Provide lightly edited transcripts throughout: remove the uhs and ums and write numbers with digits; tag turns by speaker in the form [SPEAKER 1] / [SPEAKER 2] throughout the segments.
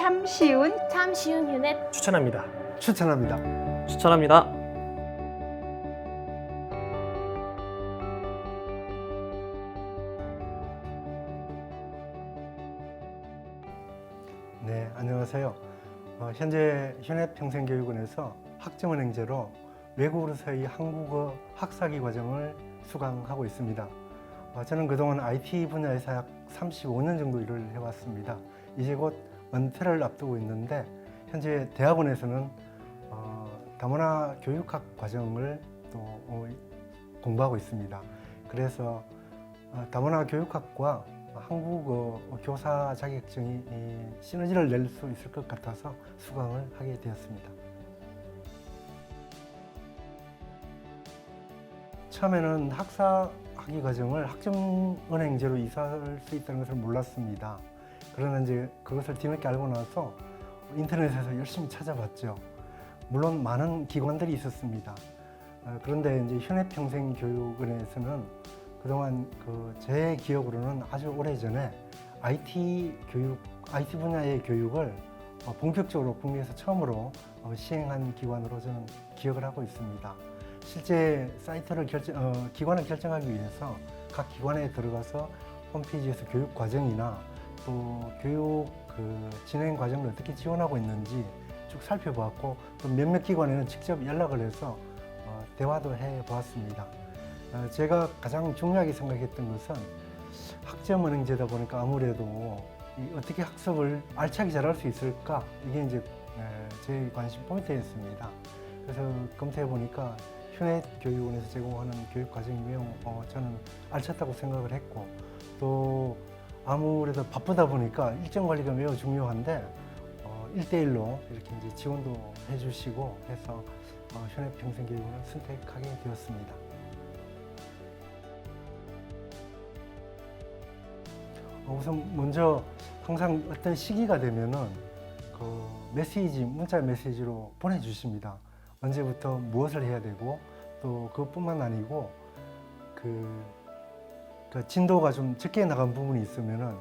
[SPEAKER 1] 참 쉬운 휴넷
[SPEAKER 2] 추천합니다.
[SPEAKER 3] 추천합니다.
[SPEAKER 4] 추천합니다.
[SPEAKER 3] 네, 안녕하세요. 현재 현해평생교육원에서 학점은행제로 외국어로서의 한국어 학사기 과정을 수강하고 있습니다. 저는 그동안 IT 분야에서 약 35년 정도 일을 해왔습니다. 이제 곧 은퇴를 앞두고 있는데 현재 대학원에서는 다문화 교육학 과정을 또 공부하고 있습니다. 그래서 다문화 교육학과 한국어 교사 자격증이 시너지를 낼 수 있을 것 같아서 수강을 하게 되었습니다. 처음에는 학사학위 과정을 학점은행제로 이사할 수 있다는 것을 몰랐습니다. 그러나 이제 그것을 뒤늦게 알고 나서 인터넷에서 열심히 찾아봤죠. 물론 많은 기관들이 있었습니다. 그런데 이제 현해평생교육원에서는 그동안 제 기억으로는 아주 오래전에 IT 분야의 교육을 본격적으로 국내에서 처음으로 시행한 기관으로 저는 기억을 하고 있습니다. 실제 사이트를 기관을 결정하기 위해서 각 기관에 들어가서 홈페이지에서 교육 과정이나 또 교육 진행 과정을 어떻게 지원하고 있는지 쭉 살펴보았고 또 몇몇 기관에는 직접 연락을 해서 대화도 해보았습니다. 제가 가장 중요하게 생각했던 것은 학점은행제다 보니까 아무래도 어떻게 학습을 알차게 잘할 수 있을까 이게 이제 제 관심 포인트였습니다. 그래서 검토해 보니까 현해교육원에서 제공하는 교육 과정이 매우 저는 알찼다고 생각을 했고 또 아무래도 바쁘다 보니까 일정 관리가 매우 중요한데 1대1로 이렇게 이제 지원도 해주시고 해서 현해평생교육원을 선택하게 되었습니다. 우선 먼저 항상 어떤 시기가 되면은 문자 메시지로 보내주십니다. 언제부터 무엇을 해야 되고 또 그것뿐만 아니고 그 진도가 좀 적게 나간 부분이 있으면은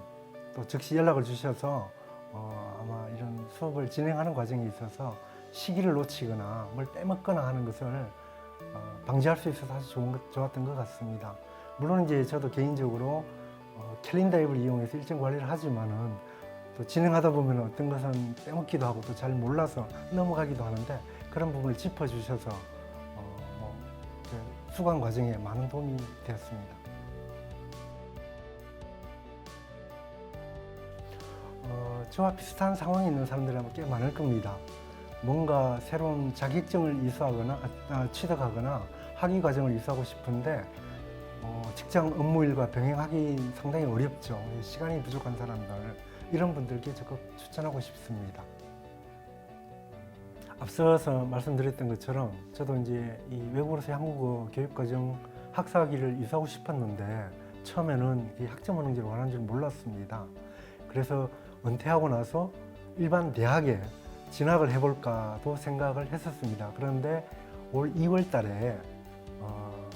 [SPEAKER 3] 또 즉시 연락을 주셔서 아마 이런 수업을 진행하는 과정에 있어서 시기를 놓치거나 뭘 빼먹거나 하는 것을 방지할 수 있어서 아주 좋았던 것 같습니다. 물론 이제 저도 개인적으로 캘린더 앱을 이용해서 일정 관리를 하지만은 또 진행하다 보면 어떤 것은 빼먹기도 하고 또 잘 몰라서 넘어가기도 하는데 그런 부분을 짚어주셔서 수강 과정에 많은 도움이 되었습니다. 저와 비슷한 상황에 있는 사람들이 아마 꽤 많을 겁니다. 뭔가 새로운 자격증을 이수하거나 취득하거나 학위 과정을 이수하고 싶은데 직장 업무일과 병행하기 상당히 어렵죠. 시간이 부족한 사람들 이런 분들께 적극 추천하고 싶습니다. 앞서서 말씀드렸던 것처럼 저도 이제 이 외국어로서의 한국어 교육과정 학사학위를 이수하고 싶었는데 처음에는 이 학점은행제를 원하는 줄 몰랐습니다. 그래서 은퇴하고 나서 일반 대학에 진학을 해볼까도 생각을 했었습니다. 그런데 올 2월 달에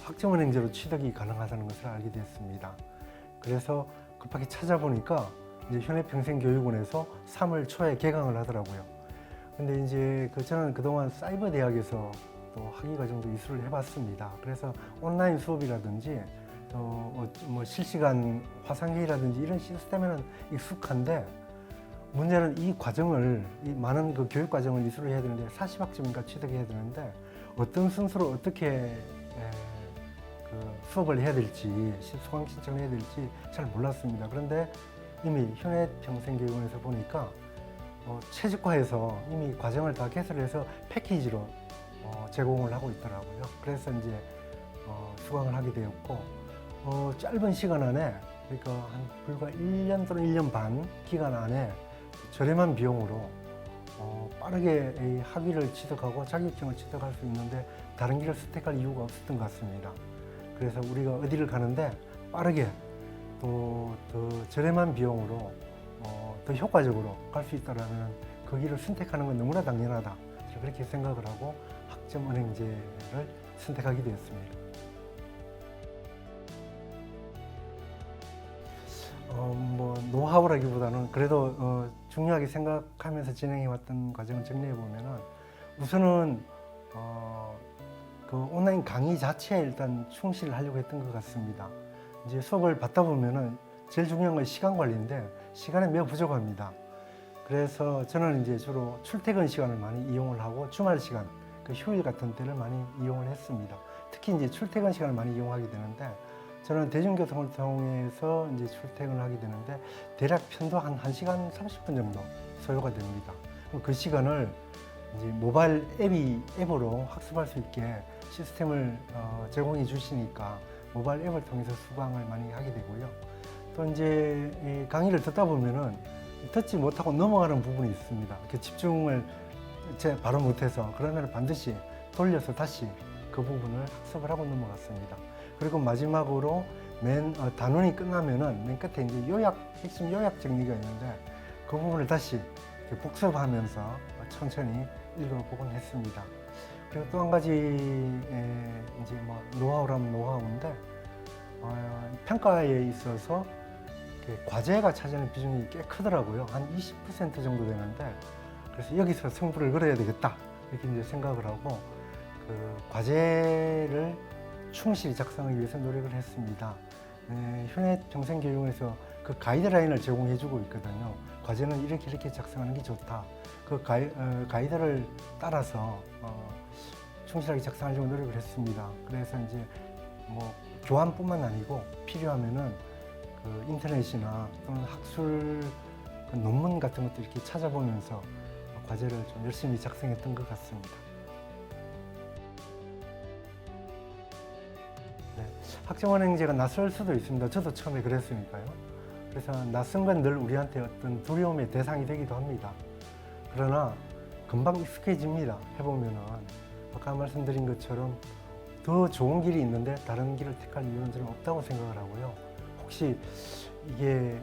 [SPEAKER 3] 학점은행제로 취득이 가능하다는 것을 알게 됐습니다. 그래서 급하게 찾아보니까 이제 현해평생교육원에서 3월 초에 개강을 하더라고요. 근데 이제 저는 그동안 사이버 대학에서 또 학위 과정도 이수를 해봤습니다. 그래서 온라인 수업이라든지 또 뭐 실시간 화상회의라든지 이런 시스템에는 익숙한데 문제는 이 과정을 많은 교육 과정을 이수를 해야 되는데 40학점인가 취득해야 되는데 어떤 순서로 어떻게 수업을 해야 될지 수강 신청을 해야 될지 잘 몰랐습니다. 그런데 이미 현해평생교육원에서 보니까 최적화해서 이미 과정을 다 개설해서 패키지로 제공을 하고 있더라고요. 그래서 이제 수강을 하게 되었고 짧은 시간 안에 그러니까 한 불과 1년 또는 1년 반 기간 안에 저렴한 비용으로 빠르게 이 학위를 취득하고 자격증을 취득할 수 있는데 다른 길을 선택할 이유가 없었던 것 같습니다. 그래서 우리가 어디를 가는데 빠르게 또 더 저렴한 비용으로 더 효과적으로 갈 수 있다면 그 길을 선택하는 건 너무나 당연하다. 그렇게 생각을 하고 학점은행제를 선택하게 되었습니다. 노하우라기보다는 그래도 중요하게 생각하면서 진행해왔던 과정을 정리해 보면은 우선은 그 온라인 강의 자체에 일단 충실을 하려고 했던 것 같습니다. 이제 수업을 받다 보면은 제일 중요한 건 시간 관리인데 시간이 매우 부족합니다. 그래서 저는 이제 주로 출퇴근 시간을 많이 이용을 하고 주말 시간, 그 휴일 같은 때를 많이 이용을 했습니다. 특히 이제 출퇴근 시간을 많이 이용하게 되는데 저는 대중교통을 통해서 이제 출퇴근을 하게 되는데 대략 편도 한 1시간 30분 정도 소요가 됩니다. 그럼 그 시간을 이제 모바일 앱으로 학습할 수 있게 시스템을 제공해 주시니까 모바일 앱을 통해서 수강을 많이 하게 되고요. 또 이제 이 강의를 듣다 보면은 듣지 못하고 넘어가는 부분이 있습니다. 이렇게 집중을 바로 못해서 그러면 반드시 돌려서 다시 그 부분을 학습을 하고 넘어갔습니다. 그리고 마지막으로 단원이 끝나면은 맨 끝에 이제 핵심 요약 정리가 있는데 그 부분을 다시 이렇게 복습하면서 천천히 읽어보곤 했습니다. 그리고 또 한 가지 이제 뭐 노하우라면 노하우인데 평가에 있어서 과제가 차지하는 비중이 꽤 크더라고요. 한 20% 정도 되는데 그래서 여기서 승부를 걸어야 되겠다 이렇게 이제 생각을 하고 그 과제를 충실히 작성하기 위해서 노력을 했습니다. 휴넷 평생교육에서 그 가이드라인을 제공해주고 있거든요. 과제는 이렇게 작성하는 게 좋다. 그 가이드를 따라서 충실하게 작성하려고 노력을 했습니다. 그래서 이제 뭐 교환뿐만 아니고 필요하면은 그 인터넷이나 또는 학술 그 논문 같은 것도 이렇게 찾아보면서 과제를 좀 열심히 작성했던 것 같습니다. 네, 학점원행제가 낯설 수도 있습니다. 저도 처음에 그랬으니까요. 그래서 낯선 건 늘 우리한테 어떤 두려움의 대상이 되기도 합니다. 그러나 금방 익숙해집니다. 해보면은 아까 말씀드린 것처럼 더 좋은 길이 있는데 다른 길을 택할 이유는 저는 없다고 생각을 하고요. 혹시 이게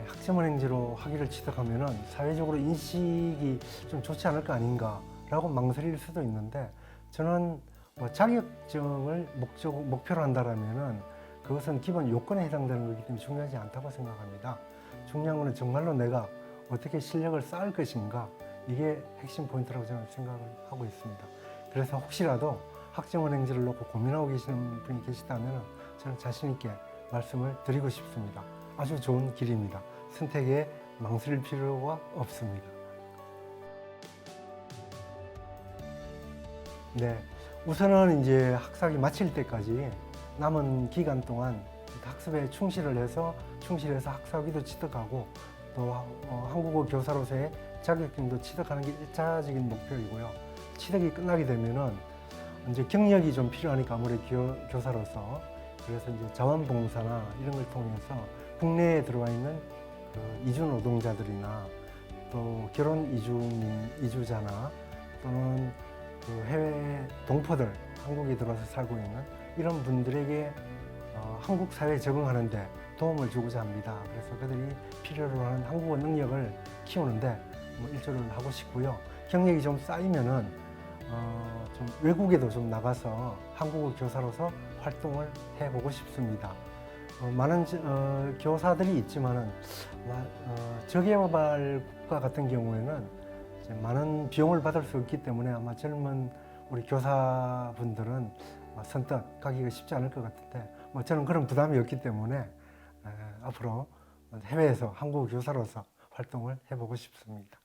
[SPEAKER 3] 학점원행제로 학위를 취득하면은 사회적으로 인식이 좀 좋지 않을 거 아닌가라고 망설일 수도 있는데 저는 뭐 자격증을 목표로 한다라면은 그것은 기본 요건에 해당되는 거기 때문에 중요하지 않다고 생각합니다. 중요한 거는 정말로 내가 어떻게 실력을 쌓을 것인가 이게 핵심 포인트라고 저는 생각을 하고 있습니다. 그래서 혹시라도 학점원행제를 놓고 고민하고 계시는 분이 계시다면 저는 자신 있게 말씀을 드리고 싶습니다. 아주 좋은 길입니다. 선택에 망설일 필요가 없습니다. 네, 우선은 이제 학사기 마칠 때까지 남은 기간 동안 학습에 충실해서 학사기도 취득하고 또 한국어 교사로서의 자격증도 취득하는 게 1차적인 목표이고요. 취득이 끝나게 되면은 이제 경력이 좀 필요하니까 아무래도 교사로서 그래서 이제 자원봉사나 이런 걸 통해서 국내에 들어와 있는 그 이주 노동자들이나 또 결혼 이주자나 또는 그 해외 동포들 한국에 들어와서 살고 있는 이런 분들에게 한국 사회에 적응하는데 도움을 주고자 합니다. 그래서 그들이 필요로 하는 한국어 능력을 키우는데 뭐 일조를 하고 싶고요. 경력이 좀 쌓이면은 좀 외국에도 좀 나가서 한국어 교사로서 활동을 해보고 싶습니다. 많은 교사들이 있지만은 저개발 국가 같은 경우에는 이제 많은 비용을 받을 수 없기 때문에 아마 젊은 우리 교사분들은 선뜻 가기가 쉽지 않을 것 같은데 뭐 저는 그런 부담이 없기 때문에 앞으로 해외에서 한국어 교사로서 활동을 해보고 싶습니다.